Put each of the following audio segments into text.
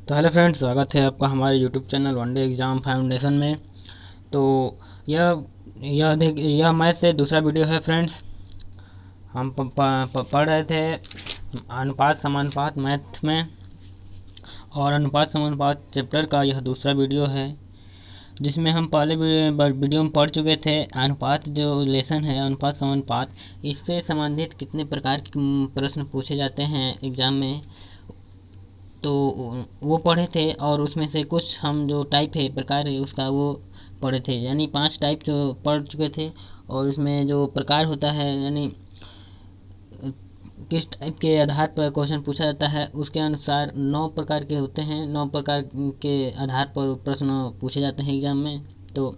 तो hello friends, स्वागत है आपका हमारे YouTube channel one day exam foundation में। तो यह मैथ से दूसरा वीडियो है फ्रेंड्स। हम पढ़ रहे थे अनुपात समानुपात मैथ में, और अनुपात समानुपात चैप्टर का यह दूसरा वीडियो है, जिसमें हम पहले वीडियो में पढ़ चुके थे अनुपात जो लेसन है अनुपात समानुपात, इससे संबंधित कितने प्रकार के प्रश्न पूछे जाते हैं एग्ज़ाम में, तो वो पढ़े थे। और उसमें से कुछ हम जो टाइप है प्रकार है उसका वो पढ़े थे, यानी 5 टाइप जो पढ़ चुके थे। और उसमें जो प्रकार होता है यानी किस टाइप के आधार पर क्वेश्चन पूछा जाता है, उसके अनुसार 9 प्रकार के होते हैं। 9 प्रकार के आधार पर प्रश्न पूछे जाते हैं एग्ज़ाम में। तो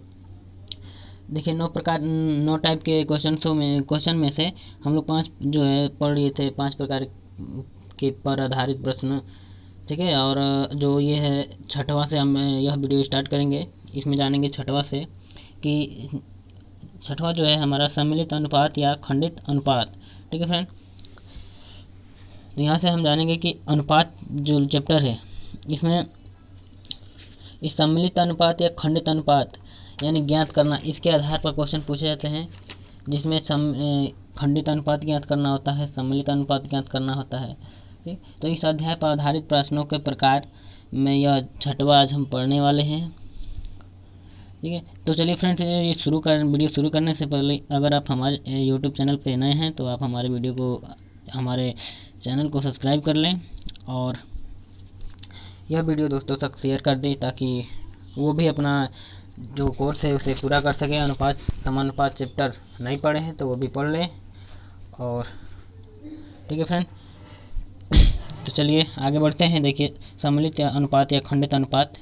देखिए 9 टाइप के क्वेश्चन में से हम लोग 5 जो है पढ़ लिए थे, 5 प्रकार के पर आधारित प्रश्न, ठीक है। और जो ये है छठवां से हम यह वीडियो स्टार्ट करेंगे। इसमें जानेंगे छठवां से कि छठवां जो है हमारा सम्मिलित अनुपात या खंडित अनुपात, ठीक है फ्रेंड। तो यहाँ से हम जानेंगे कि अनुपात जो चैप्टर है इसमें इस सम्मिलित अनुपात या खंडित अनुपात यानी ज्ञात करना, इसके आधार पर क्वेश्चन पूछे जाते हैं, जिसमें खंडित अनुपात ज्ञात करना होता है, सम्मिलित अनुपात ज्ञात करना होता है। ठीक, तो इस अध्याय पर आधारित प्रश्नों के प्रकार में यह छठवां आज हम पढ़ने वाले हैं, ठीक है। तो चलिए फ्रेंड्स, ये वीडियो शुरू करने से पहले अगर आप हमारे यूट्यूब चैनल पे नए हैं तो आप हमारे चैनल को सब्सक्राइब कर लें, और यह वीडियो दोस्तों तक शेयर कर दें ताकि वो भी अपना जो कोर्स है उसे पूरा कर सके। अनुपात समानुपात चैप्टर नहीं पढ़े हैं तो वो भी पढ़ लें, और ठीक है फ्रेंड। तो चलिए आगे बढ़ते हैं। देखिए सम्मिलित अनुपात या खंडित अनुपात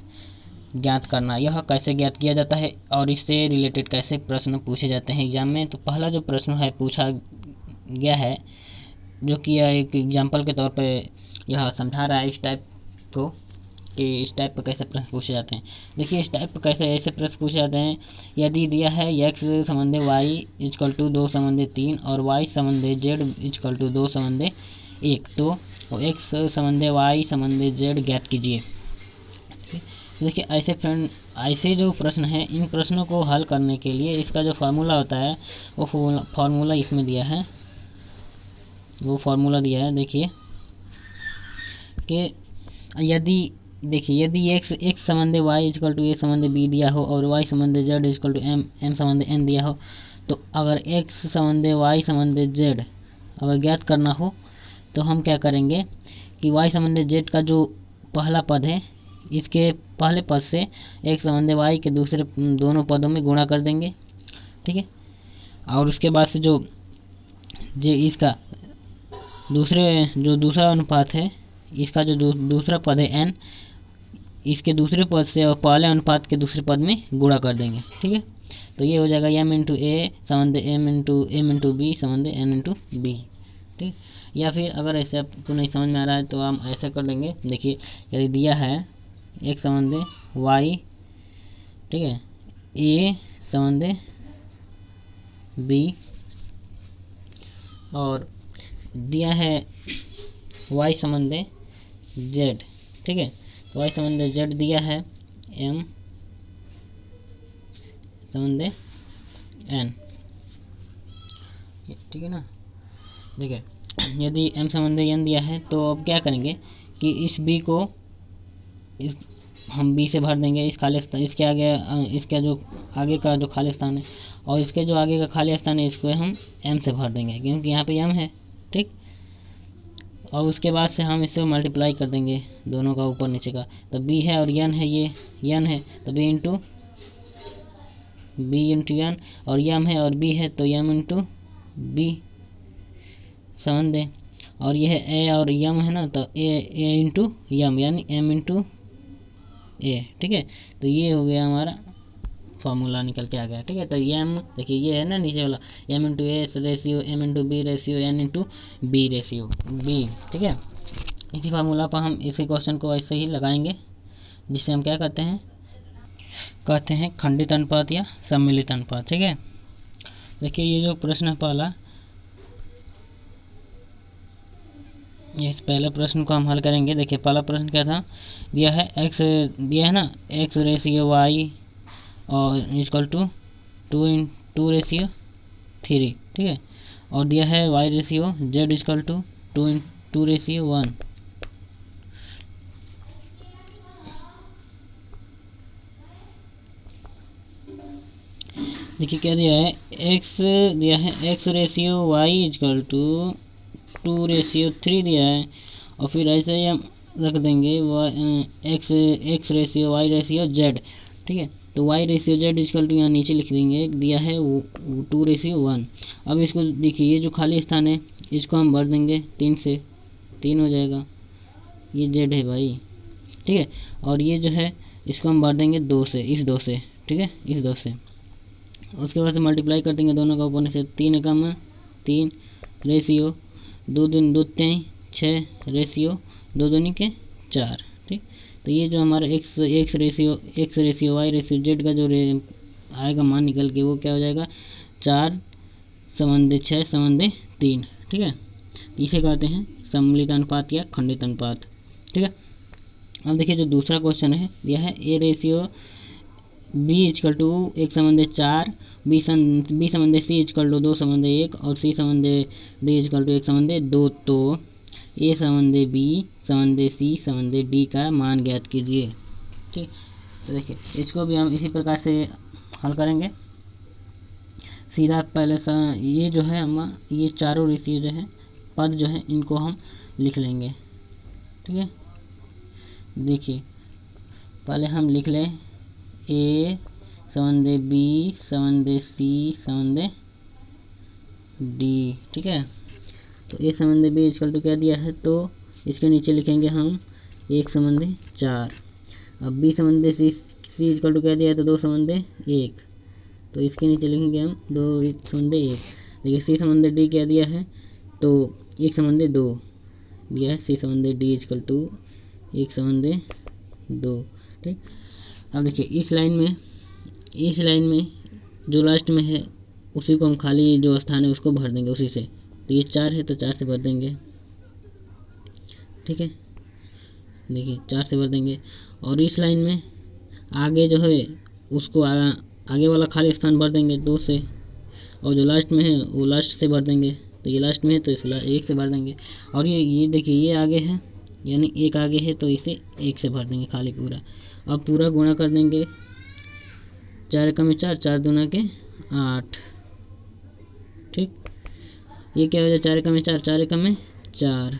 ज्ञात करना, यह कैसे ज्ञात किया जाता है और इससे रिलेटेड कैसे प्रश्न पूछे जाते हैं एग्जाम में। तो पहला जो प्रश्न है पूछा गया है, जो कि यह एक एग्जाम्पल के तौर पे यह समझा रहा है इस टाइप को कि इस टाइप पर कैसे प्रश्न पूछे जाते हैं। देखिए इस टाइप पर कैसे ऐसे प्रश्न पूछे जाते हैं, यदि दिया है x संबंधी y इजकल टू 2 संबंधी 3 और y संबंधी z इजकल टू 2 संबंधी 1, तो x संबंधी y संबंधी z ज्ञात कीजिए। देखिए ऐसे फ्रेंड, ऐसे जो प्रश्न हैं इन प्रश्नों को हल करने के लिए इसका जो फार्मूला होता है वो फार्मूला इसमें दिया है, वो फार्मूला दिया है। देखिए कि यदि x संबंधी y इजकल टू a संबंधी b दिया हो और y संबंधी z इजकल टू m संबंधी n दिया हो, तो अगर x संबंधी y संबंधी z अगर ज्ञात करना हो तो हम क्या करेंगे कि y संबंधी z का जो पहला पद है इसके पहले पद से x संबंधी y के दूसरे दोनों पदों में गुणा कर देंगे, ठीक है। और उसके बाद से जो इसका दूसरा अनुपात है, इसका जो दूसरा पद है n, इसके दूसरे पद से और पहले अनुपात के दूसरे पद में गुणा कर देंगे, ठीक है। तो ये हो जाएगा m इंटू ए संबंध m इंटू बी संबंध n इंटू बी, ठीक। या फिर अगर ऐसे आपको नहीं समझ में आ रहा है तो हम ऐसा कर लेंगे। देखिए यदि दिया है x संबंध y, ठीक है, a संबंध b, और दिया है y संबंध z, ठीक है। तो y संबंध z दिया है m संबंध n, ठीक है ना। देखिए यदि m संबंध n दिया है तो अब क्या करेंगे कि इस b को हम b से भर देंगे, इस खाली स्थान इसके आगे, इसका जो आगे का जो खाली स्थान है और इसके जो आगे का खाली स्थान है इसको हम m से भर देंगे क्योंकि यहाँ पे m है, ठीक। और उसके बाद से हम इससे मल्टीप्लाई कर देंगे दोनों का ऊपर नीचे का, तो b है और n है, ये n है तो b इंटू n, और m है और b है तो m इंटू b संबंध, और ये है a और m है ना तो a इंटू m यानी m इंटू a, ठीक है। तो ये हो गया हमारा फार्मूला निकल के आ गया, ठीक है। तो m देखिए ये है ना नीचे वाला m into A ratio m into B ratio n into B ratio b, ठीक है। इसी फार्मूला पर हम इसी क्वेश्चन को ऐसे ही लगाएंगे, जिसे हम क्या कहते हैं खंडित अनुपात या सम्मिलित अनुपात, ठीक है। देखिए ये जो प्रश्न है पहला, इस पहले प्रश्न को हम हल करेंगे। देखिए पहला प्रश्न क्या था, दिया है x, दिया है ना x रेशियो y और इक्वल टू 2:3, ठीक है, और दिया है y ratio z equal to 2:1। देखिए क्या दिया है, x दिया है x ratio y equal to 2:3 दिया है, और फिर ऐसे ही हम रख देंगे x ratio y ratio z, ठीक है। तो y ratio z equal to यहाँ नीचे लिख देंगे, दिया है 2:1। अब इसको देखिए, ये जो खाली स्थान है इसको हम भर देंगे 3 से, 3 हो जाएगा, ये z है भाई, ठीक है। और ये जो है इसको हम भर देंगे 2 से, इस 2 से, ठीक है, इस 2 से। उसके बाद से मल्टीप्लाई कर देंगे दोनों का ऊपर से, 3 एकम 3 रेशियो 2 दूनी 2 3 6 रेशियो 2 दूनी के 4, ठीक। तो ये जो हमारा x ratio y ratio z का जो आएगा मान निकल के, वो क्या हो जाएगा 4 = 6 = 3, ठीक है। इसे कहते हैं सम्मिलित अनुपात या खंडित अनुपात, ठीक है। अब देखिए जो दूसरा क्वेश्चन है, यह है a ratio b equal to 1:4, b = c equal to 2:1 और c = d इक्वल टू 1:2। तो a = b c d का मान ज्ञात कीजिए, ठीक। तो देखिए इसको भी हम इसी प्रकार से हल करेंगे। सीधा पहले ये जो है हम ये चारों रेशियो जो है पद जो है इनको हम लिख लेंगे, ठीक है। देखिए पहले हम लिख लें a = b c d, ठीक है। तो a = b इक्वल टू क्या दिया है, तो इसके नीचे लिखेंगे हम 1:4। अब b = c इक्वल टू क्या दिया है, तो 2:1, तो इसके नीचे लिखेंगे हम 2:1। देखिए c = d क्या दिया है, तो 1:2 दिया है, c = d इक्वल टू 1:2, ठीक। अब देखिए इस लाइन में जो लास्ट में है उसी को हम खाली जो स्थान है उसको भर देंगे उसी से। तो ये 4 है तो 4 से भर देंगे, ठीक है। देखिए 4 से भर देंगे, और इस लाइन में आगे जो है उसको आगे वाला खाली स्थान भर देंगे 2 से, और जो लास्ट में है वो लास्ट से भर देंगे। तो ये लास्ट में है तो इस 1 से भर देंगे, और ये देखिए ये आगे है, यानी 1 आगे है तो इसे 1 से भर देंगे खाली पूरा। अब पूरा गुणा कर देंगे, 4 एकम 4, 4 दूना के 8, ठीक। ये क्या हो जाए, 4 एकम 4, 4 एकम 4,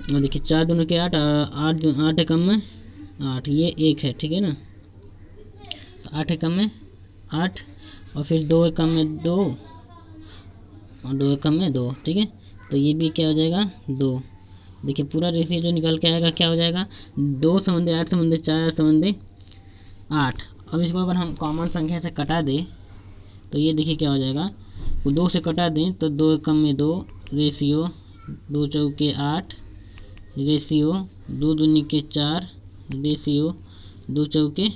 और देखिए 4 दूना के 8, 8 एकम 8, ये 1 है, ठीक है ना। 8 एकम 8, और फिर 2 एकम 2 और 2 एकम 2, ठीक है। तो ये भी क्या हो जाएगा 2। देखिए पूरा रेशियो जो निकल के आएगा क्या हो जाएगा, 2:8 4 8। अब इसको अगर हम कॉमन संख्या से कटा दें तो ये देखिए क्या हो जाएगा, 2 से कटा दें तो 2 एकम 2 रेशियो 2 चौके 8 रेशियो 2 दूनी के 4 रेशियो 2 चौके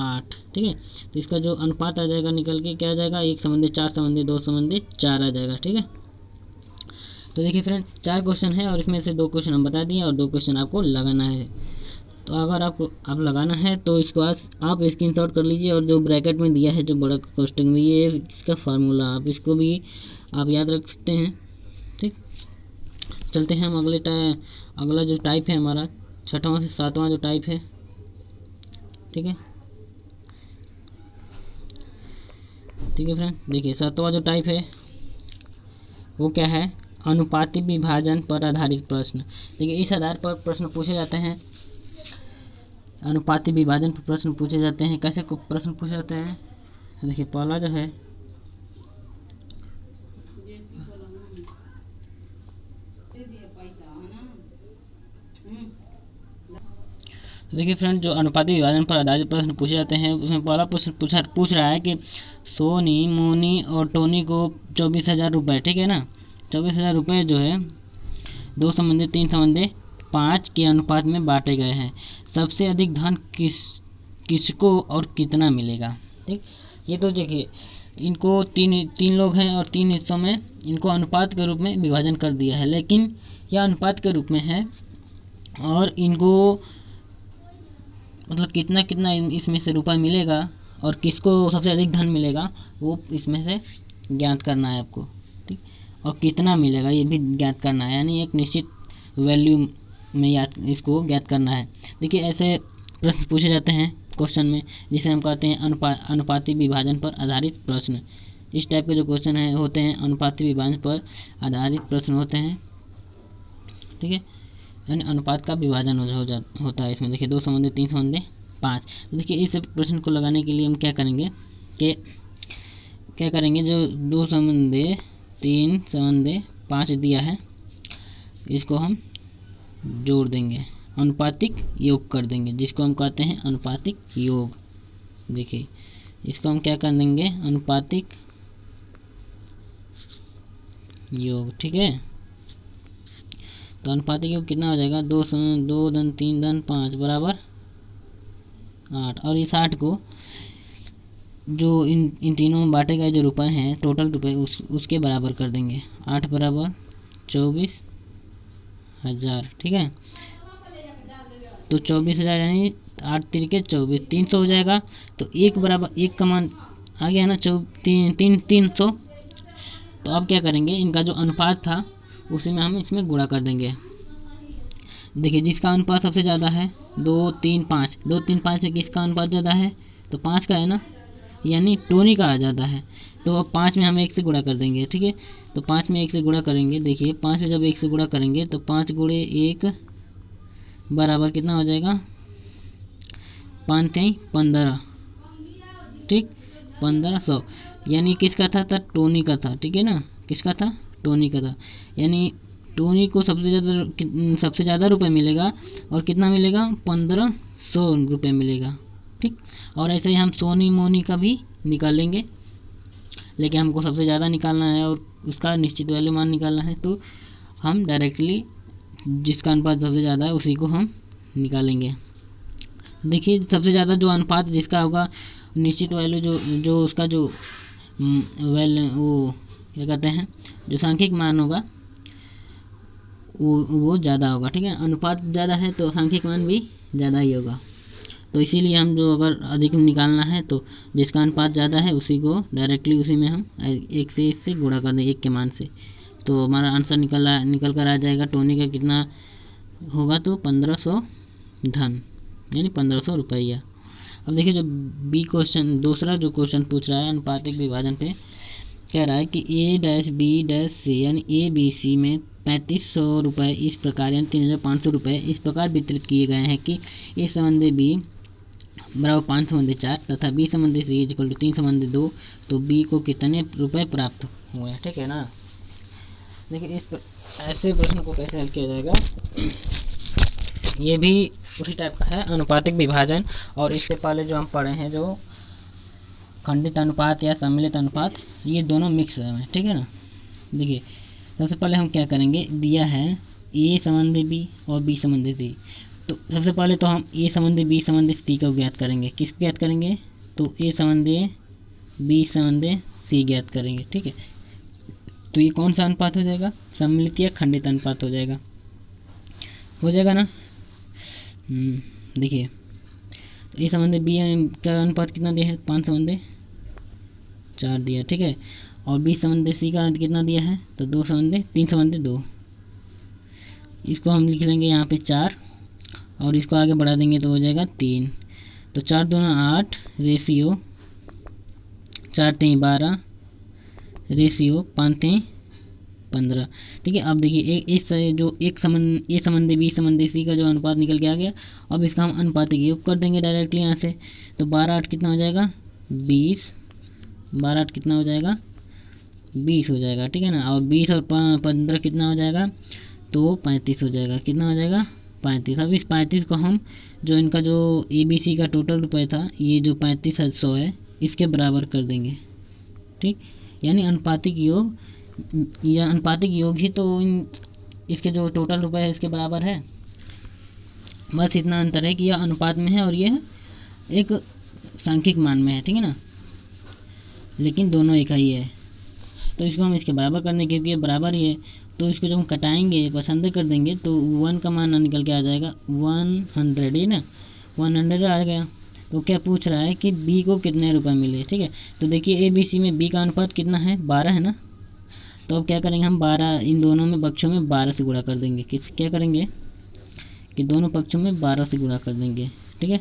8, ठीक है। तो इसका जो अनुपात आ जाएगा निकल के क्या आ जाएगा, 1:4 2:4 आ जाएगा, ठीक है। तो देखिए फ्रेंड 4 क्वेश्चन है और इसमें से 2 क्वेश्चन हम बता दिए और 2 क्वेश्चन आपको लगाना है। तो अगर आप लगाना है तो इसको आप स्क्रीनशॉट कर लीजिए, और जो ब्रैकेट में दिया है जो बड़ा कोष्टक में ये इसका फार्मूला आप इसको भी आप याद रख सकते हैं, ठीक। चलते हैं हम अगला जो टाइप है हमारा 6वां से 7वां जो टाइप है, ठीक है। ठीक है फ्रेंड, देखिए 7वां जो टाइप है वो क्या है, अनुपातिक विभाजन पर आधारित प्रश्न। देखिए इस आधार पर प्रश्न पूछे जाते हैं, अनुपातिक विभाजन पर प्रश्न पूछे जाते हैं। कैसे प्रश्न पूछे जाते हैं, तो देखिए पहला जो है देखिए फ्रेंड जो अनुपातिक विभाजन पर आधारित प्रश्न पूछे जाते हैं उसमें पहला प्रश्न पूछ रहा है कि सोनी, मोनी और टोनी को 24,000 रुपये, ठीक है ना, 24,000 रुपये जो है 2 संबंधी 3 संबंधी 5 के अनुपात में बांटे गए हैं। सबसे अधिक धन किसको और कितना मिलेगा, ठीक। ये तो देखिए इनको तीन तीन लोग हैं और तीन हिस्सों में इनको अनुपात के रूप में विभाजन कर दिया है, लेकिन यह अनुपात के रूप में है और इनको मतलब कितना कितना इसमें से रुपया मिलेगा और किसको सबसे अधिक धन मिलेगा वो इसमें से ज्ञात करना है आपको, ठीक। और कितना मिलेगा ये भी ज्ञात करना है, यानी एक निश्चित वैल्यू में याद इसको ज्ञात करना है। देखिए ऐसे प्रश्न पूछे जाते हैं क्वेश्चन में, जिसे हम कहते हैं अनुपाती विभाजन पर आधारित प्रश्न। इस टाइप के जो क्वेश्चन है होते हैं अनुपाती विभाजन पर आधारित प्रश्न होते हैं, ठीक है। यानी अनुपात का विभाजन होता है इसमें। देखिए 2 समन्वय 3 समन्वय 5। तो देखिए इस प्रश्न को लगाने के लिए हम क्या करेंगे जो 2 समन्वय 3 समन्वय 5 दिया है इसको हम जोड़ देंगे, अनुपातिक योग कर देंगे, जिसको हम कहते हैं अनुपातिक योग। देखिए इसको हम क्या कर देंगे, अनुपातिक योग, ठीक है। तो अनुपातिक योग कितना हो जाएगा, 2 धन 3 धन 5 बराबर 8। और इस 8 को जो इन तीनों में बांटे गए जो रुपए हैं टोटल रुपए उसके बराबर कर देंगे। 8 बराबर 24,000, ठीक है। तो 24,000 यानी 8 तिरके 24, 300 हो जाएगा। तो एक बराबर एक का मान आ गया ना 300। तो अब क्या करेंगे, इनका जो अनुपात था उसी में हम इसमें गुणा कर देंगे। देखिए जिसका अनुपात सबसे ज़्यादा है 2 3 5, 2 3 5 में किसका अनुपात ज़्यादा है, तो 5 का है ना, यानी टोनी का आ जाता है। तो अब 5 में हम 1 से गुणा कर देंगे, ठीक है। तो 5 में 1 से गुणा करेंगे। देखिए 5 में जब 1 से गुणा करेंगे तो 5 गुणे 1 बराबर कितना हो जाएगा, 5 3 15, ठीक, 1500। यानी किसका था, टोनी का था, ठीक है ना, किसका था, टोनी का था। यानी टोनी को सबसे ज़्यादा रुपए मिलेगा और कितना मिलेगा, 1500 रुपये मिलेगा, ठीक। और ऐसे ही हम सोनी मोनी का भी निकालेंगे, लेकिन हमको सबसे ज़्यादा निकालना है और उसका निश्चित वैल्यू मान निकालना है, तो हम डायरेक्टली जिसका अनुपात सबसे ज़्यादा है उसी को हम निकालेंगे। देखिए सबसे ज़्यादा जो अनुपात जिसका होगा निश्चित वैल्यू जो उसका जो वो क्या कहते हैं, जो सांख्यिक मान होगा वो ज़्यादा होगा, ठीक है। अनुपात ज़्यादा है तो सांख्यिक मान भी ज़्यादा ही होगा। तो इसीलिए हम जो अगर अधिक निकालना है तो जिसका अनुपात ज़्यादा है उसी को डायरेक्टली उसी में हम 1 से इससे गुणा कर दें, 1 के मान से। तो हमारा आंसर निकल कर आ जाएगा। टोनी का कितना होगा, तो 1500 धन, यानी 1500 रुपया। अब देखिए जो बी क्वेश्चन दूसरा जो क्वेश्चन पूछ रहा है अनुपातिक विभाजन पे, कह रहा है कि A-B-C यानी ABC में 3500 रुपये इस प्रकार यानी 3500 रुपये इस प्रकार वितरित किए गए हैं कि A संबंधी B बराबर 5 संबंधी 4 तथा B संबंधी C इक्वल टू 3 संबंधी 2, तो B को कितने रुपए प्राप्त हुए हैं, ठीक है ना। देखिए ऐसे प्रश्न को कैसे हल किया जाएगा, ये भी उसी टाइप का है अनुपातिक विभाजन। और इससे पहले जो हम पढ़े हैं जो खंडित अनुपात या सम्मिलित अनुपात, ये दोनों मिक्स है, ठीक है ना। देखिए सबसे पहले हम क्या करेंगे, दिया है A संबंधी B और B संबंधी C। तो सबसे पहले तो हम A संबंधी B संबंधी C को ज्ञात करेंगे। किसको ज्ञात करेंगे, तो A संबंधी B संबंधी C ज्ञात करेंगे, ठीक है। तो ये कौन सा अनुपात हो जाएगा, सम्मिलित या खंडित अनुपात हो जाएगा ना। देखिए तो A संबंधी B का अनुपात कितना दिया है, 5 संबंधी 4 दिया, ठीक है। और B संबंधी C का कितना दिया है, तो 2 संबंधी 3 संबंधी 2। इसको हम लिख लेंगे यहाँ पे 4 और इसको आगे बढ़ा देंगे तो हो जाएगा 3। तो 4 दूना 8 रेशियो 4 3 12 रेशियो 5 3 15, ठीक है। अब देखिए इस जो A संबंधी B संबंधी C का जो अनुपात निकल के आ गया, अब इसका हम अनुपातिक योग कर देंगे डायरेक्टली यहाँ से। तो 12 8 कितना हो जाएगा, 20, 12 8 कितना हो जाएगा, 20 हो जाएगा, ठीक है ना। और 20 और 15 कितना हो जाएगा, तो 35 हो जाएगा। कितना हो जाएगा, 35। अब इस 35 को हम जो इनका जो ABC का टोटल रुपये था, ये जो 3500 है, इसके बराबर कर देंगे, ठीक। यानी अनुपातिक योग या अनुपातिक योग ही तो इसके जो टोटल रुपए है इसके बराबर है। बस इतना अंतर है कि यह अनुपात में है और यह एक सांख्यिक मान में है, ठीक है ना। लेकिन दोनों एक ही है, तो इसको हम इसके बराबर कर देंगे क्योंकि ये बराबर ही है। तो इसको जब हम कटाएंगे पसंद कर देंगे तो 1 का मान निकल के आ जाएगा 100 ही ना, 100 आ गया। तो क्या पूछ रहा है कि बी को कितने रुपए मिले, ठीक है। तो देखिए ABC में बी का अनुपात कितना है, 12 है ना। तो अब क्या करेंगे हम 12 इन दोनों में पक्षों में 12 से गुणा कर देंगे। क्या करेंगे कि दोनों पक्षों में 12 से गुणा कर देंगे, ठीक है।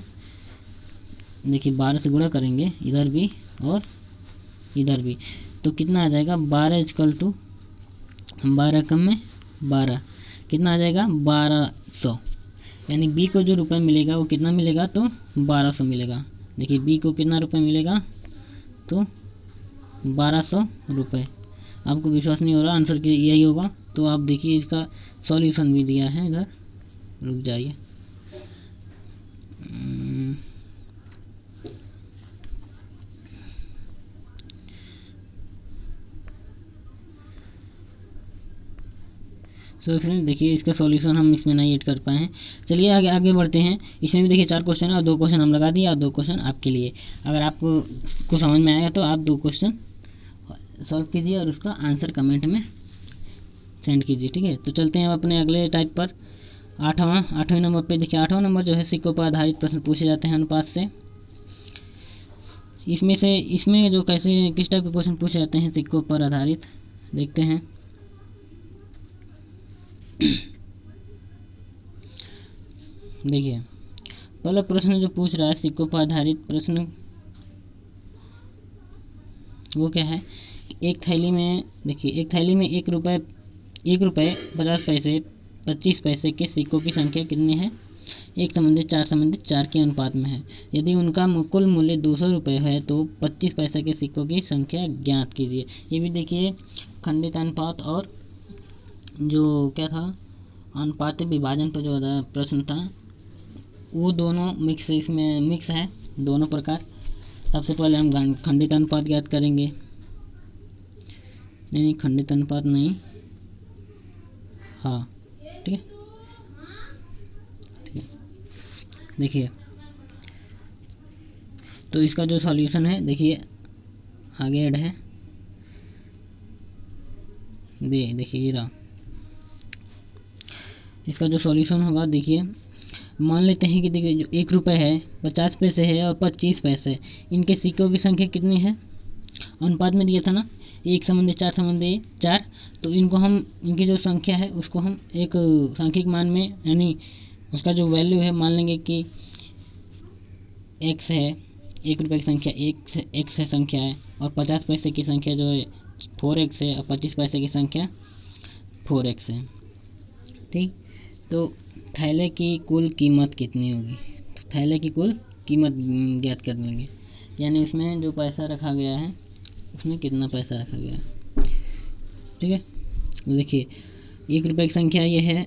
देखिए 12 से गुणा करेंगे इधर भी और इधर भी, तो कितना आ जाएगा 12 = 12 कम में 12 कितना आ जाएगा 1200। यानी बी को जो रुपए मिलेगा वो कितना मिलेगा, तो 1200 मिलेगा। देखिए बी को कितना रुपए मिलेगा, तो 1200 रुपये। आपको विश्वास नहीं हो रहा, आंसर की यही होगा। तो आप देखिए इसका सॉल्यूशन भी दिया है इधर, रुक जाइए। सो फ्रेंड देखिए इसका सॉल्यूशन हम इसमें नहीं ऐड कर पाए हैं। चलिए आगे आगे बढ़ते हैं। इसमें भी देखिए 4 क्वेश्चन है और 2 क्वेश्चन हम लगा दिए और 2 क्वेश्चन आपके लिए। अगर आपको कुछ समझ में आएगा तो आप 2 क्वेश्चन सॉल्व कीजिए और उसका आंसर कमेंट में सेंड कीजिए, ठीक है। तो चलते हैं अपने अगले टाइप पर। 8वें नंबर पे देखिए 8वां नंबर जो है सिक्कों पर आधारित प्रश्न पूछे जाते हैं अनुपात से। इसमें जो किस टाइप के क्वेश्चन पूछे जाते हैं सिक्कों पर आधारित, देखते हैं। देखिए पहला प्रश्न जो पूछ रहा है सिक्कों पर आधारित प्रश्न, वो क्या है। एक थैली में देखिए, एक थैली में 1 रुपये 50 पैसे 25 पैसे के सिक्कों की संख्या कितनी है, 1:4 के अनुपात में है। यदि उनका कुल मूल्य 200 रुपये है तो 25 पैसे के सिक्कों की संख्या ज्ञात कीजिए। ये भी देखिए खंडित अनुपात और जो क्या था अनुपात विभाजन पर जो प्रश्न था वो दोनों इसमें मिक्स है दोनों प्रकार। सबसे पहले हम खंडित अनुपात ज्ञात करेंगे। नहीं खंडित अनुपात नहीं, हाँ ठीक है। देखिए तो इसका जो सॉल्यूशन है देखिए आगे ऐड है, देखिए ये रहा। इसका जो सॉल्यूशन होगा देखिए, मान लेते हैं कि देखिए जो 1 रुपये है 50 पैसे है और 25 पैसे, इनके सिक्कों की संख्या कितनी है, अनुपात में दिया था ना 1:4 तो इनको हम इनकी जो संख्या है उसको हम एक सांख्यिक मान में यानी उसका जो वैल्यू है मान लेंगे कि x है। 1 रुपये की संख्या x है संख्या है, और 50 पैसे की संख्या जो है 4x है, और 25 पैसे की संख्या 4x है, ठीक। तो थैले की कुल कीमत कितनी होगी, तो थैले की कुल कीमत ज्ञात कर लेंगे। यानी उसमें जो पैसा रखा गया है उसमें कितना पैसा रखा गया है, ठीक है। तो देखिए 1 रुपये की संख्या ये है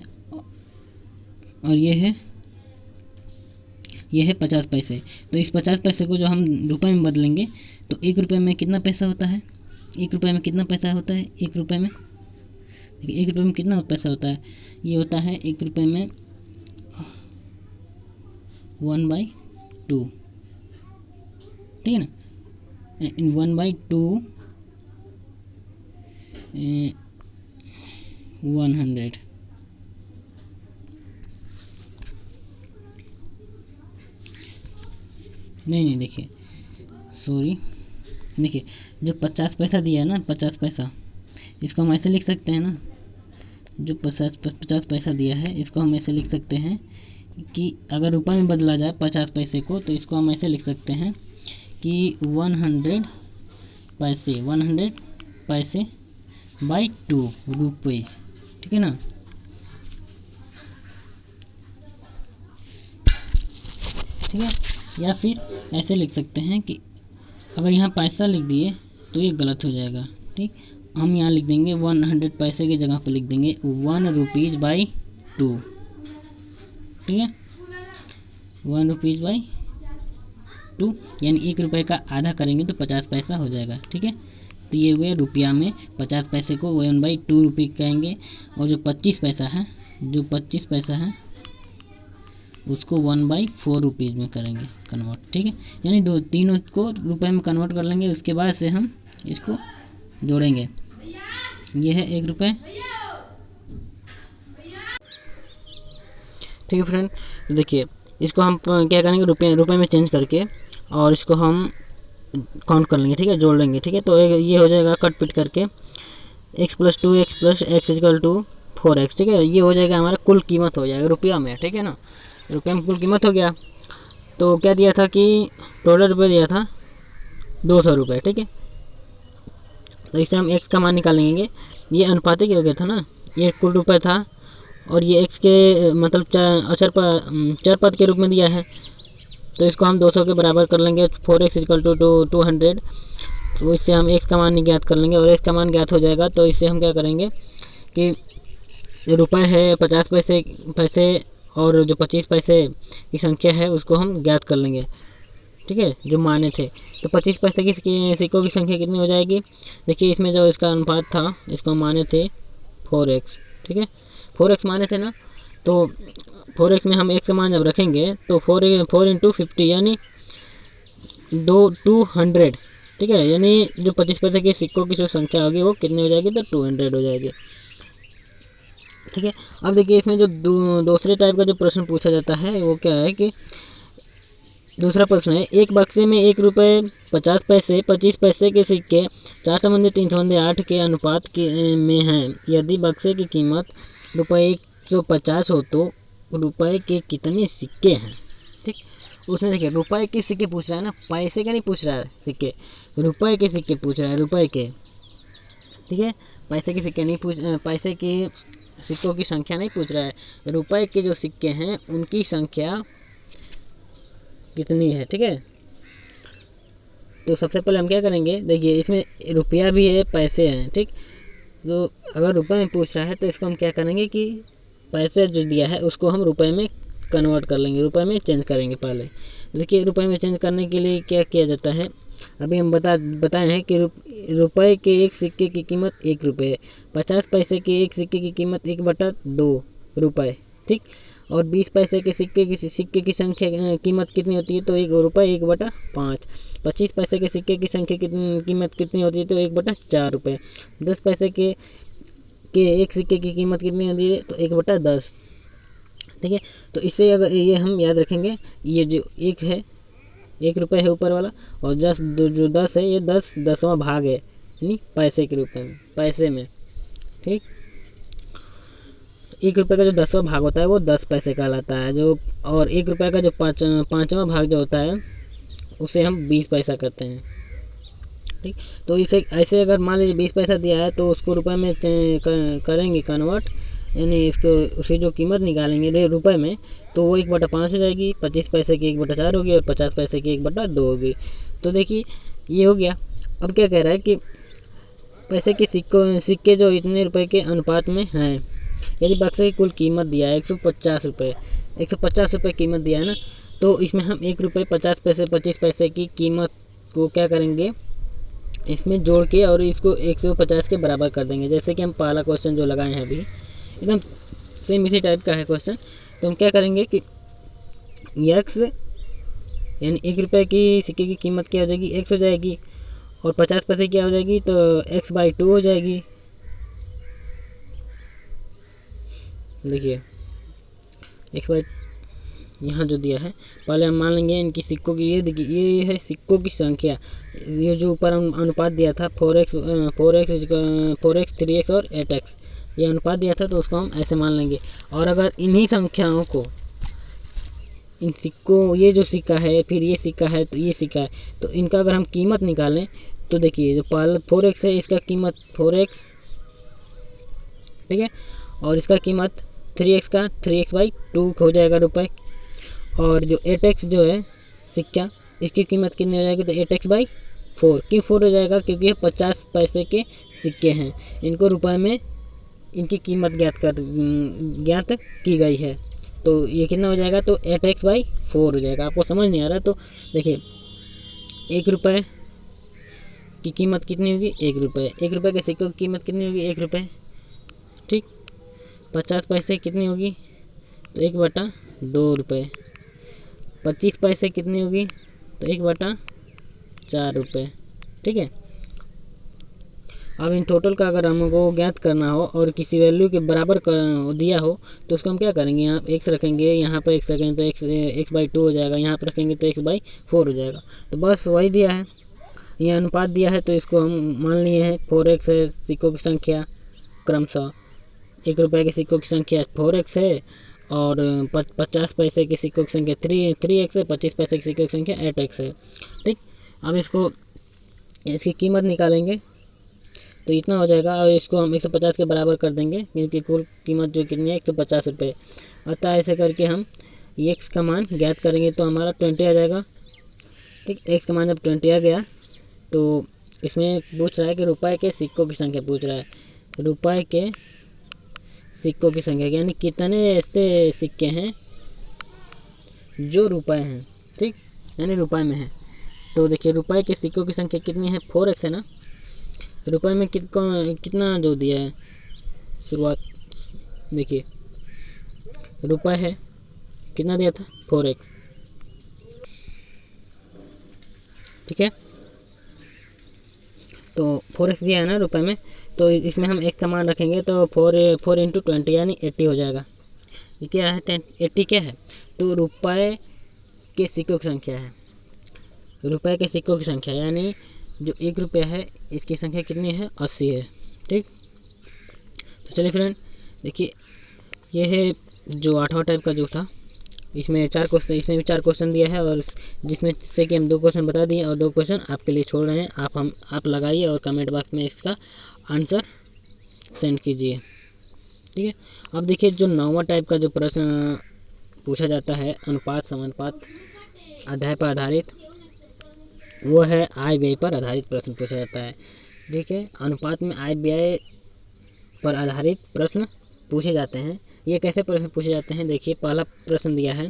और ये है 50 पैसे। तो इस 50 पैसे को जो हम रुपए में बदलेंगे तो 1 रुपये में कितना पैसा होता है, 1 रुपये में कितना पैसा होता है, 1 रुपये में देखिए 1 रुपये में कितना पैसा होता है, ये होता है 1 रुपये में 1/2, ठीक है ना। 1/2 100, नहीं देखिए सॉरी, देखिए जो 50 पैसा दिया है ना 50 पैसा, इसको हम ऐसे लिख सकते हैं ना, जो 50 पैसा दिया है इसको हम ऐसे लिख सकते हैं कि अगर रुपए में बदला जाए 50 पैसे को तो इसको हम ऐसे लिख सकते हैं कि 100 पैसे बाई 2 रुपीज़, ठीक है ना। ठीक है, या फिर ऐसे लिख सकते हैं कि अगर यहाँ पैसा लिख दिए तो ये गलत हो जाएगा, ठीक। हम यहाँ लिख देंगे 100 पैसे की जगह पर लिख देंगे 1 रुपीज़ बाई 2, ठीक है, 1 रुपीज़ बाई 2 यानी 1 रुपये का आधा करेंगे तो 50 पैसा हो जाएगा, ठीक है। तो ये हो गया रुपया में 50 पैसे को 1/2 रुपये कहेंगे, और जो 25 पैसा है उसको 1/4 रुपीज़ में करेंगे कन्वर्ट, ठीक है। यानी तीनों को रुपए में कन्वर्ट कर लेंगे, उसके बाद से हम इसको जोड़ेंगे, ये है 1 रुपये। ठीक है फ्रेंड, तो देखिए इसको हम क्या करेंगे, रुपये में चेंज करके और इसको हम काउंट कर लेंगे, ठीक है, जोड़ लेंगे। ठीक है, तो ये हो जाएगा कट पिट करके x + 2x + x = 4x। ठीक है, ये हो जाएगा हमारा कुल कीमत हो जाएगा रुपया में। ठीक है ना, रुपये में कुल कीमत हो गया। तो क्या दिया था कि टोटल रुपये दिया था 200 रुपये। ठीक है, तो इससे हम x का मान निकालेंगे। ये अनुपातिक हो गया था ना, ये कुल रुपये था और ये x के मतलब चर पद के रूप में दिया है, तो इसको हम 200 के बराबर कर लेंगे। 4x = 200, तो इससे हम x का मान ज्ञात कर लेंगे और x का मान ज्ञात हो जाएगा। तो इससे हम क्या करेंगे कि रुपये है 50 पैसे और जो 25 पैसे की संख्या है उसको हम ज्ञात कर लेंगे। ठीक है, जो माने थे, तो 25 पैसे की सिक्कों की संख्या कितनी हो जाएगी। देखिए इसमें जो इसका अनुपात था, इसको माने थे 4x। ठीक है, 4x माने थे ना, तो 4x में हम x का मान जब रखेंगे तो 4 × 50 यानी 200। ठीक है, यानी जो 25 पैसे के सिक्कों की जो संख्या होगी वो कितनी हो जाएगी, तो 200 हो जाएगी। ठीक है, अब देखिए इसमें जो दूसरे टाइप का जो प्रश्न पूछा जाता है वो क्या है कि दूसरा प्रश्न है, एक बक्से में 1 रुपये 50 पैसे 25 पैसे के सिक्के 4 संबंधी 3 संबंधी 8 के अनुपात में हैं। यदि बक्से की कीमत ₹150 हो तो रुपए के कितने सिक्के हैं। ठीक, उसने देखिए रुपए के सिक्के पूछ रहा है ना, पैसे के नहीं पूछ रहा है, सिक्के रुपए के सिक्के पूछ रहा है, रुपए के। ठीक है, पैसे के सिक्के नहीं पैसे के सिक्कों की संख्या नहीं पूछ रहा है, रुपए के जो सिक्के हैं उनकी संख्या कितनी है। ठीक है, तो सबसे पहले हम क्या करेंगे, देखिए इसमें रुपया भी है, पैसे हैं। ठीक, तो अगर रुपए में पूछ रहा है तो इसको हम क्या करेंगे कि पैसे जो दिया है उसको हम रुपए में कन्वर्ट कर लेंगे, रुपए में चेंज करेंगे। पहले देखिए रुपए में चेंज करने के लिए क्या किया जाता है, अभी हम बताए हैं कि रुपए के एक सिक्के की कीमत 1 रुपये, 50 पैसे के एक सिक्के की कीमत 1/2 रुपये। ठीक, और 20 पैसे के सिक्के की संख्या कीमत कितनी होती है, तो 1 रुपये 1/5। 25 पैसे के सिक्के की संख्या कीमत कितनी होती है, तो 1/4 रुपये। 10 पैसे के एक सिक्के की कीमत कितनी होती है, तो 1/10। ठीक है, तो इससे अगर ये हम याद रखेंगे, ये जो 1 है 1 रुपये है ऊपर वाला, और जो 10 है ये 10वां भाग है, यानी पैसे के रूप में, पैसे में। ठीक, 1 रुपये का जो 10वां भाग होता है वो 10 पैसे कहलाता है, जो और 1 रुपये का जो पाँचवां भाग जो होता है उसे हम 20 पैसा कहते हैं। ठीक, तो इसे ऐसे अगर मान लीजिए 20 पैसा दिया है तो उसको रुपए में करेंगे कन्वर्ट, यानी इसको उसकी जो कीमत निकालेंगे रुपए में, तो वो 1/5 हो जाएगी। 25 पैसे की 1/4 होगी और 50 पैसे की 1/2 होगी। तो देखिए ये हो गया। अब क्या कह रहा है कि पैसे के सिक्के जो इतने रुपए के अनुपात में हैं, यदि बक्से की कुल कीमत दिया है 150 रुपये, 150 रुपये कीमत दिया है ना, तो इसमें हम 1 रुपये 50 पैसे 25 पैसे की कीमत को क्या करेंगे, इसमें जोड़ के और इसको 150 के बराबर कर देंगे। जैसे कि हम पहला क्वेश्चन जो लगाए हैं अभी एकदम सेम इसी टाइप का है क्वेश्चन। तो हम क्या करेंगे कि x यानी 1 रुपये की सिक्के की कीमत क्या हो जाएगी, x हो जाएगी, और 50 पैसे क्या हो जाएगी, तो x/2 हो जाएगी। देखिए x/, यहाँ जो दिया है पहले हम मान लेंगे इनकी सिक्कों की, ये देखिए ये है सिक्कों की संख्या, ये जो ऊपर अनुपात दिया था 4x 3x और 8x, ये अनुपात दिया था, तो उसको हम ऐसे मान लेंगे। और अगर इन्हीं संख्याओं को, इन सिक्कों, ये जो सिक्का है फिर ये सिक्का है तो ये सिक्का है, तो इनका अगर हम कीमत निकालें तो देखिए जो पहला 4x है इसका कीमत 4x, ठीक है, और इसका कीमत 3x का 3x/2 हो जाएगा रुपये, और जो 8x जो है सिक्का, इसकी कीमत कितनी हो जाएगी, तो 8x/4। क्यों 4 हो जाएगा, क्योंकि ये 50 पैसे के सिक्के हैं, इनको रुपए में इनकी कीमत ज्ञात की गई है, तो ये कितना हो जाएगा, तो 8x/4 हो जाएगा। आपको समझ नहीं आ रहा तो देखिए 1 रुपये की कीमत कितनी होगी, 1 रुपये, 1 रुपये के सिक्कों की कीमत कितनी होगी, 1 रुपये। ठीक, 50 पैसे कितनी होगी, तो 1/2 रुपये। 25 पैसे कितनी होगी, तो 1/4 रुपये। ठीक है, अब इन टोटल का अगर हमको ज्ञात करना हो और किसी वैल्यू के बराबर दिया हो तो उसको हम क्या करेंगे, यहाँ एक्स रखेंगे, यहाँ पर एक्स रखेंगे तो एक्स/2 हो जाएगा, यहाँ पर रखेंगे तो x/4 हो जाएगा। तो बस वही दिया है, ये अनुपात दिया है, तो इसको हम मान लिए हैं 4x है सिक्कों की संख्या, क्रमशः 1 रुपये के सिक्कों की संख्या 4x है और 50 पैसे के सिक्कों की संख्या 3x है, 25 पैसे के सिक्कों की संख्या 8x है। ठीक, अब इसकी कीमत निकालेंगे तो इतना हो जाएगा और इसको हम 150 के बराबर कर देंगे क्योंकि कुल कीमत जो कितनी है 150 रुपये। अतः ऐसे करके हम x का मान ज्ञात करेंगे तो हमारा 20 आ जाएगा। ठीक, x का मान जब 20 आ गया तो इसमें पूछ रहा है कि रुपए के सिक्कों की संख्या पूछ रहा है, रुपए के सिक्कों की संख्या यानी कितने ऐसे सिक्के हैं जो रुपए हैं। ठीक, यानी रुपए में है। तो देखिए रुपए के सिक्कों की संख्या कितनी है, 4x है ना। रुपए में कितना जो दिया है शुरुआत, देखिए रुपए है, कितना दिया था 4x। ठीक है, तो 4x दिया है ना रुपए में, तो इसमें हम x का मान रखेंगे तो 4 इंटू 20 यानी 80 हो जाएगा। ये क्या है 80 क्या है, तो रुपए के सिक्कों की संख्या है, रुपए के सिक्कों की संख्या यानी जो 1 रुपया है इसकी संख्या कितनी है 80 है। ठीक, तो चलिए फ्रेंड देखिए ये है जो 8वां टाइप का जो था, इसमें 4 क्वेश्चन, इसमें भी 4 क्वेश्चन दिया है और जिसमें से कि हम 2 क्वेश्चन बता दिए और 2 क्वेश्चन आपके लिए छोड़ रहे हैं। आप लगाइए और कमेंट बॉक्स में इसका आंसर सेंड कीजिए। ठीक है, अब देखिए जो 9वां टाइप का जो प्रश्न पूछा जाता है अनुपात समानुपात अध्याय पर आधारित, वो है आय व्यय पर आधारित प्रश्न पूछा जाता है। ठीक है, अनुपात में आय व्यय पर आधारित प्रश्न पूछे जाते हैं। ये कैसे प्रश्न पूछे जाते हैं, देखिए पहला प्रश्न दिया है,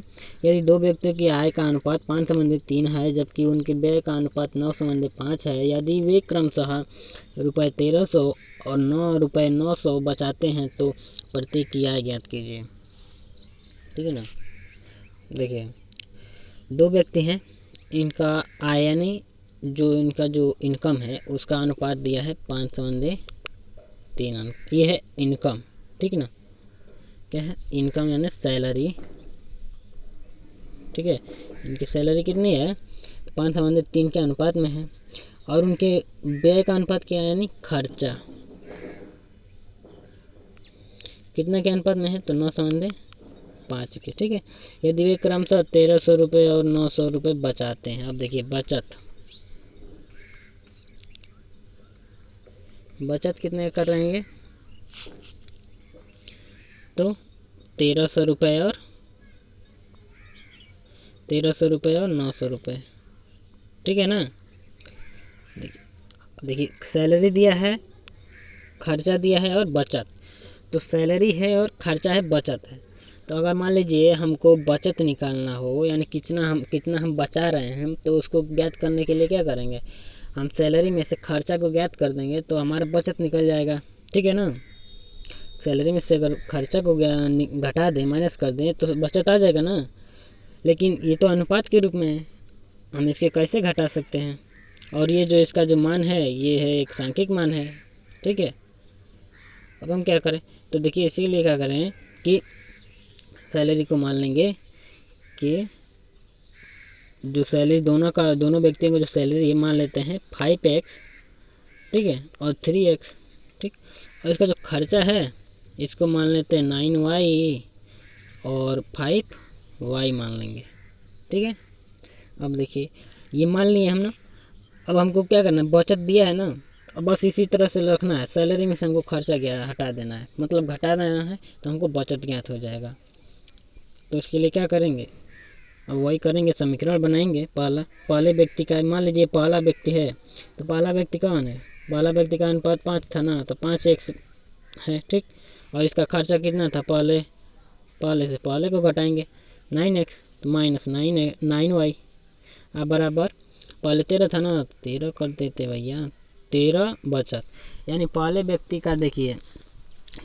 यदि 2 व्यक्तियों की आय का अनुपात 5:3 है जबकि उनके व्यय का अनुपात 9:5 है, यदि वे क्रमशः ₹1300 और ₹900 बचाते हैं तो प्रत्येक की आय ज्ञात कीजिए। ठीक है ना, देखिए 2 व्यक्ति हैं, इनका आय यानी जो इनका जो इनकम है उसका अनुपात दिया है 5:3, ये है इनकम। ठीक ना, क्या है इनकम यानी सैलरी। ठीक है, इनकी सैलरी कितनी है 5:3 के अनुपात में है और उनके व्यय का अनुपात क्या है यानी खर्चा कितना के अनुपात में है तो 9:5 के। ठीक है, यदि वे क्रमशः 1300 रुपये और 900 रुपये बचाते हैं, अब देखिए बचत कितने कर रहेंगे तो 1300 रुपये और 900 रुपये। ठीक है ना, देखिए सैलरी दिया है, खर्चा दिया है और बचत, तो सैलरी है और खर्चा है, बचत है। तो अगर मान लीजिए हमको बचत निकालना हो यानी कितना हम बचा रहे हैं तो उसको ज्ञात करने के लिए क्या करेंगे, हम सैलरी में से खर्चा को ज्ञात कर देंगे तो हमारा बचत निकल जाएगा। ठीक है ना, सैलरी में से अगर खर्चा को घटा दें माइनस कर दें तो बचत आ जाएगा ना। लेकिन ये तो अनुपात के रूप में है, हम इसके कैसे घटा सकते हैं, और ये जो इसका जो मान है ये है एक सांख्यिक मान है। ठीक है, अब हम क्या करें, तो देखिए इसीलिए क्या करें कि सैलरी को मान लेंगे कि जो सैलरी दोनों व्यक्तियों को जो सैलरी मान लेते हैं 5x। ठीक है, और 3x। ठीक, और इसका जो खर्चा है इसको मान लेते हैं 9y और 5y मान लेंगे। ठीक है, अब देखिए ये मान लिए हम ना, अब हमको क्या करना है, बचत दिया है ना, अब बस इसी तरह से रखना है, सैलरी में से हमको खर्चा हटा देना है, मतलब घटा देना है तो हमको बचत ज्ञात हो जाएगा। तो इसके लिए क्या करेंगे, अब वही करेंगे, समीकरण बनाएंगे। पहले व्यक्ति का मान लीजिए पहला व्यक्ति है, तो पहला व्यक्ति कौन है, पहला व्यक्ति का अनुपात 5 था ना, तो 5x है। ठीक, और इसका खर्चा कितना था, पहले से पहले को घटाएंगे 9x तो -9y अब बराबर पहले 13 था ना, तो 13 कर देते भैया, 13 बचत। यानी पहले व्यक्ति का देखिए,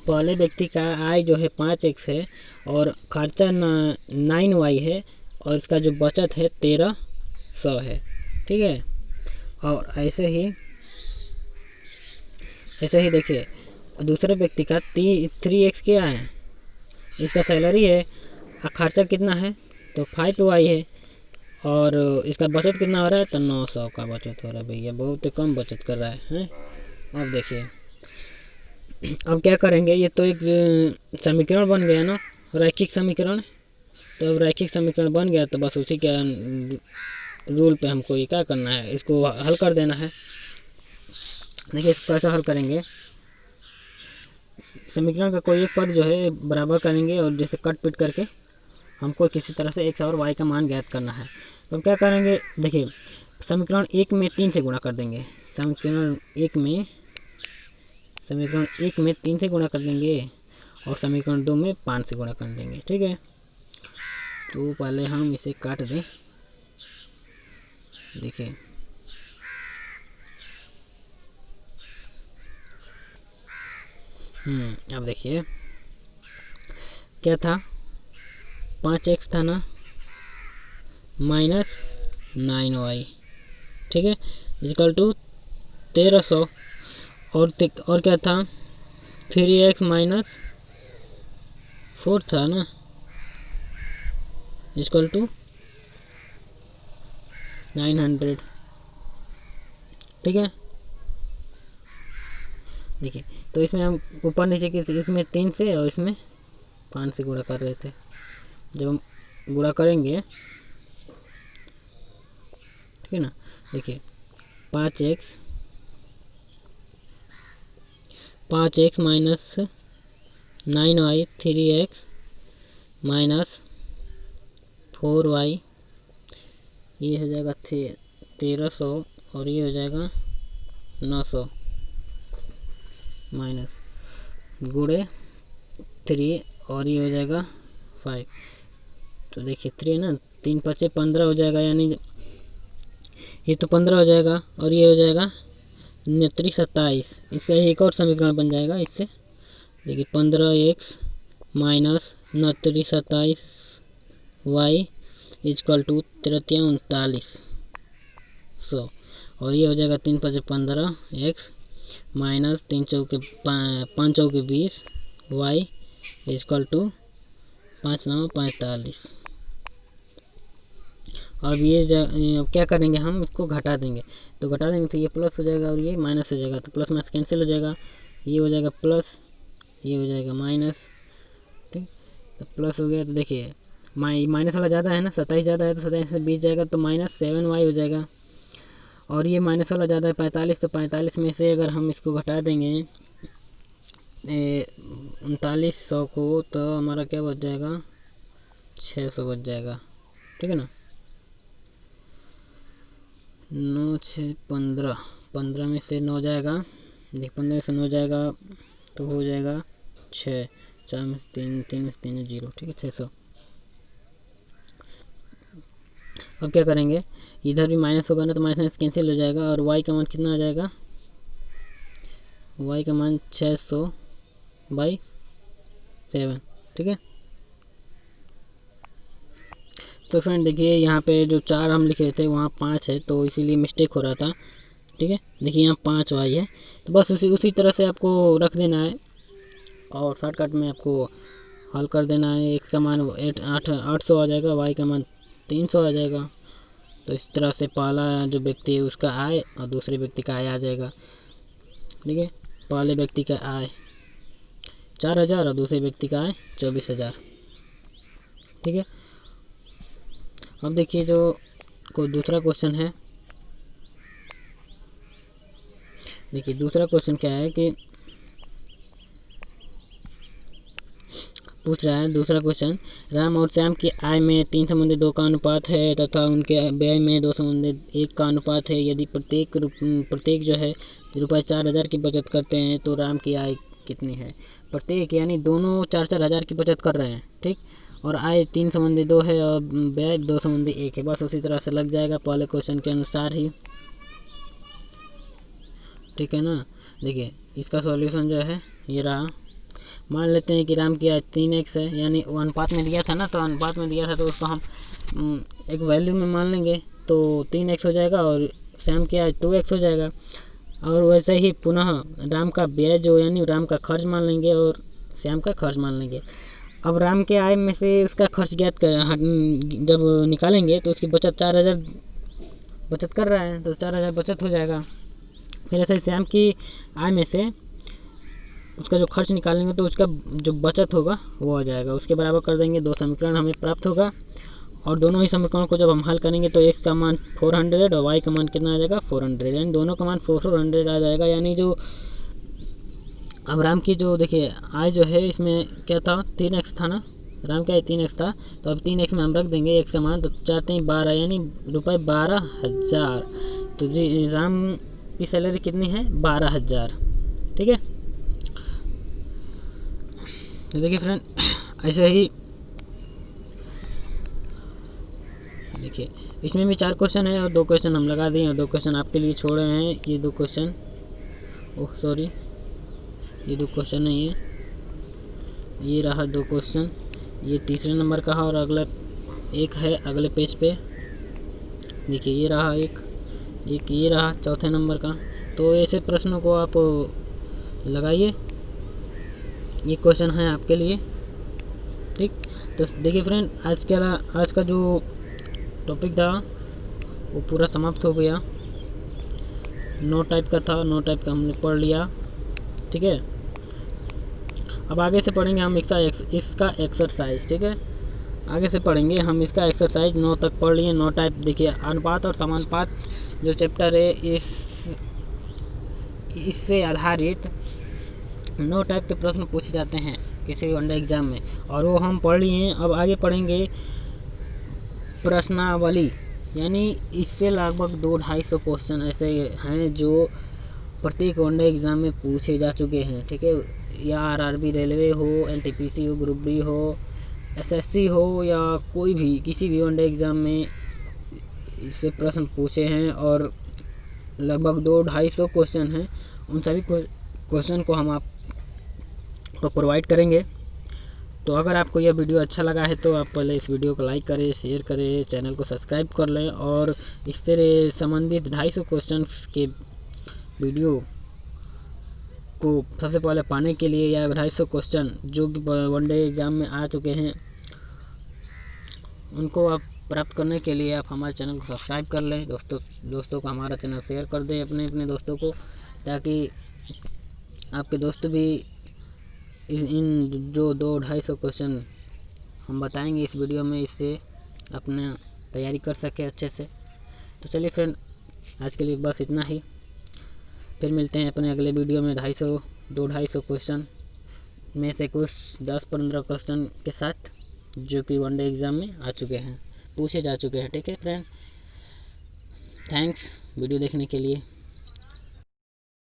पहले व्यक्ति का आय जो है 5x है और खर्चा 9y है और इसका जो बचत है 1300 है। ठीक है, और ऐसे ही ऐसे ही देखिए दूसरे व्यक्ति का 3x क्या है, इसका सैलरी है, खर्चा कितना है तो 5y है, और इसका बचत कितना हो रहा है तो 900 का बचत हो रहा है। भैया बहुत कम बचत कर रहा है। अब देखिए अब क्या करेंगे, ये तो एक समीकरण बन गया ना, रैखिक समीकरण। तो अब रैखिक समीकरण बन गया तो बस उसी के रूल पे हमको ये क्या करना है, इसको हल कर देना है। देखिए इसको कैसे हल करेंगे, समीकरण का कोई एक पद जो है बराबर करेंगे और जैसे कट पिट करके हमको किसी तरह से x और y का मान ज्ञात करना है। तो हम क्या करेंगे, देखिए समीकरण 1 में 3 से गुणा कर देंगे, समीकरण 1 में 3 से गुणा कर देंगे और समीकरण 2 में 5 से गुणा कर देंगे। ठीक है, तो पहले हम इसे काट दें। देखिए अब देखिए क्या था, 5x था ना माइनस 9y, ठीक है, इक्वल टू 1300, और क्या था 3x माइनस 4 था ना, इक्वल टू 900। ठीक है, देखिए तो इसमें हम ऊपर नीचे की, इसमें 3 से और इसमें 5 से गुणा कर रहे थे। जब हम गुणा करेंगे, ठीक है ना, देखिए 5x minus 9y, 3x minus 4y, ये हो जाएगा 1300 और ये हो जाएगा 900 माइनस गुणे 3 और ये हो जाएगा 5। तो देखिए 3 ना, 3 5 15 हो जाएगा, यानी ये तो 15 हो जाएगा और ये हो जाएगा 29 27। इसका एक और समीकरण बन जाएगा इससे। देखिए 15x minus 29 27 y is equal to 33 3900, और ये हो जाएगा 3 5 15 x माइनस 3 चौके 5 चौके 20 y इजकल टू 5 9 45। अब ये क्या करेंगे, हम इसको घटा देंगे। तो घटा देंगे तो ये प्लस हो जाएगा और ये माइनस हो जाएगा, तो प्लस माइनस कैंसिल हो जाएगा, ये हो जाएगा प्लस, ये हो जाएगा माइनस। ठीक, तो प्लस हो गया, तो देखिए माइनस वाला ज़्यादा है ना, 27 ज़्यादा है तो 27 से 20 जाएगा तो माइनस 7y हो जाएगा, और ये माइनस वाला ज़्यादा है 45, तो 45 में से अगर हम इसको घटा देंगे 3900 को, तो हमारा क्या बच जाएगा 600 बच जाएगा। ठीक है ना, 9 6 15, 15 में से 9 जाएगा, देख 15 में से 9 जाएगा तो हो जाएगा 6, 4 में से 3, 3 में से 3 0। ठीक है, 600। अब क्या करेंगे, इधर भी माइनस होगा ना तो माइनस कैंसिल हो जाएगा, और y का मान कितना आ जाएगा, y का मान 600/7। ठीक है, तो फ्रेंड देखिए यहाँ पे जो 4 हम लिखे थे वहाँ 5 है, तो इसीलिए मिस्टेक हो रहा था। ठीक है, देखिए यहाँ 5y है, तो बस उसी तरह से आपको रख देना है और शॉर्टकट में आपको हल कर देना है। x का मान 800 आ जाएगा, y का मान 300 आ जाएगा। तो इस तरह से पहला जो व्यक्ति है उसका आय और दूसरे व्यक्ति का आय आ जाएगा। ठीक है, पहले व्यक्ति का आय 4000 और दूसरे व्यक्ति का आय 24000। ठीक है, अब देखिए जो दूसरा क्वेश्चन है, देखिए दूसरा क्वेश्चन क्या है कि पूछ रहा है दूसरा क्वेश्चन, राम और श्याम की आय में 3:2 का अनुपात है तथा उनके व्यय में 2:1 का अनुपात है। यदि प्रत्येक जो है रुपये 4000 की बचत करते हैं तो राम की आय कितनी है। प्रत्येक यानी दोनों 4-4 हज़ार की बचत कर रहे हैं। ठीक, और आय 3:2 है और व्यय 2:1 है। बस उसी तरह से लग जाएगा पहले क्वेश्चन के अनुसार ही। ठीक है ना, देखिए इसका सॉल्यूशन जो है ये रहा। मान लेते हैं कि राम की आय 3x है, यानी वो अनुपात में दिया था ना, तो अनुपात में दिया था तो उसको हम एक वैल्यू में मान लेंगे तो 3x हो जाएगा, और श्याम की आय 2x हो जाएगा। और वैसे ही पुनः राम का व्यय जो यानी राम का खर्च मान लेंगे और श्याम का खर्च मान लेंगे। अब राम के आय में से उसका खर्च ज्ञात कर जब निकालेंगे तो उसकी बचत 4000 बचत कर रहा है तो 4000 बचत हो जाएगा। फिर ऐसे श्याम की आय में से उसका जो खर्च निकालेंगे तो उसका जो बचत होगा वो आ जाएगा, उसके बराबर कर देंगे। 2 समीकरण हमें प्राप्त होगा और दोनों ही समीकरणों को जब हम हल करेंगे तो x का मान 400 और y का मान कितना आ जाएगा 400, यानी दोनों का मान 400 आ जाएगा। यानी जो अब राम की जो देखिए आय जो है इसमें क्या था 3x था ना, राम का 3x था तो अब 3x में हम रख देंगे x का मान, तो 4×3=12 यानी रुपये 12,000। तो जी राम की सैलरी कितनी है 12,000, ठीक है। तो देखिए फ्रेंड ऐसे ही देखिए इसमें भी 4 क्वेश्चन है और 2 क्वेश्चन हम लगा दिए और 2 क्वेश्चन आपके लिए छोड़े हैं। ये 2 क्वेश्चन, ओह सॉरी ये 2 क्वेश्चन नहीं है, ये रहा 2 क्वेश्चन, ये तीसरे नंबर का है और अगला एक है अगले पेज पे। देखिए ये रहा एक ये रहा चौथे नंबर का। तो ऐसे प्रश्नों को आप लगाइए, ये क्वेश्चन है आपके लिए, ठीक। तो देखिए फ्रेंड आज का जो टॉपिक था वो पूरा समाप्त हो गया। 9 टाइप का था, 9 टाइप का हमने पढ़ लिया, ठीक है। अब आगे से पढ़ेंगे हम इसका एक्सरसाइज, ठीक है। आगे से पढ़ेंगे हम इसका एक्सरसाइज। 9 तक पढ़ लिए, 9 टाइप। देखिए अनुपात और समानुपात जो चैप्टर है इससे आधारित 9 टाइप के प्रश्न पूछे जाते हैं किसी भी वनडे एग्जाम में, और वो हम पढ़ लिए हैं। अब आगे पढ़ेंगे प्रश्नावली, यानी इससे लगभग 200-250 क्वेश्चन ऐसे हैं जो प्रत्येक वनडे एग्ज़ाम में पूछे जा चुके हैं, ठीक है। या आरआरबी रेलवे हो, एनटीपीसी हो, ग्रुप डी हो, एसएससी हो या कोई भी किसी भी वनडे एग्ज़ाम में इससे प्रश्न पूछे हैं और लगभग 200-250 क्वेश्चन हैं। उन सभी क्वेश्चन को हम आपको प्रोवाइड करेंगे। तो अगर आपको यह वीडियो अच्छा लगा है तो आप पहले इस वीडियो को लाइक करें, शेयर करें, चैनल को सब्सक्राइब कर लें और इससे संबंधित 250 क्वेश्चन के वीडियो को सबसे पहले पाने के लिए या 250 क्वेश्चन जो कि वनडे एग्ज़ाम में आ चुके हैं उनको आप प्राप्त करने के लिए आप हमारे चैनल को सब्सक्राइब कर लें। दोस्तों को हमारा चैनल शेयर कर दें अपने दोस्तों को, ताकि आपके दोस्त भी इन जो 200-250 क्वेश्चन हम बताएंगे इस वीडियो में, इससे अपना तैयारी कर सके अच्छे से। तो चलिए फ्रेंड आज के लिए बस इतना ही, फिर मिलते हैं अपने अगले वीडियो में 250 क्वेश्चन में से कुछ 10-15 क्वेश्चन के साथ जो कि वनडे एग्ज़ाम में आ चुके हैं, पूछे जा चुके हैं, ठीक है फ्रेंड। थैंक्स वीडियो देखने के लिए।